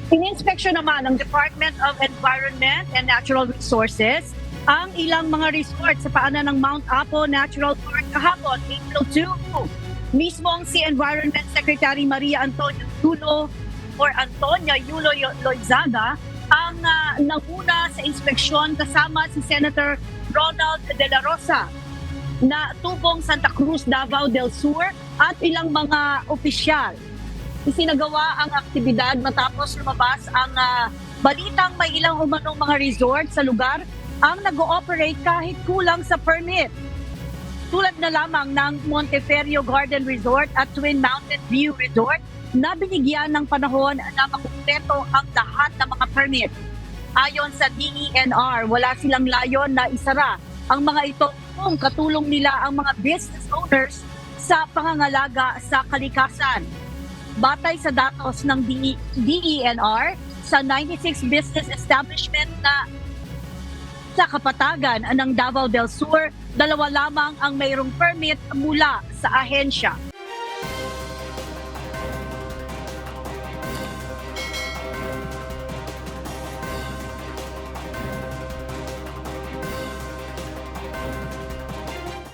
Ininspeksyon naman ng Department of Environment and Natural Resources ang ilang mga resort sa paanan ng Mount Apo Natural Park kahapon, April 2. Mismong si Environment Secretary Maria Antonia Yulo Loizaga ang nanguna sa inspeksyon kasama si Senator Ronald De La Rosa na tubong Santa Cruz, Davao del Sur at ilang mga opisyal. Isinagawa ang aktibidad matapos lumabas ang balitang may ilang umanong mga resort sa lugar ang nag-ooperate kahit kulang sa permit. Tulad na lamang ng Monteferio Garden Resort at Twin Mountain View Resort na binigyan ng panahon na makumpleto ang lahat ng mga permit. Ayon sa DENR, wala silang layon na isara ang mga ito kung katulong nila ang mga business owners sa pangangalaga sa kalikasan. Batay sa datos ng DENR, sa 96 business establishment na sa kapatagan ng Davao del Sur, 2 lamang ang mayroong permit mula sa ahensya.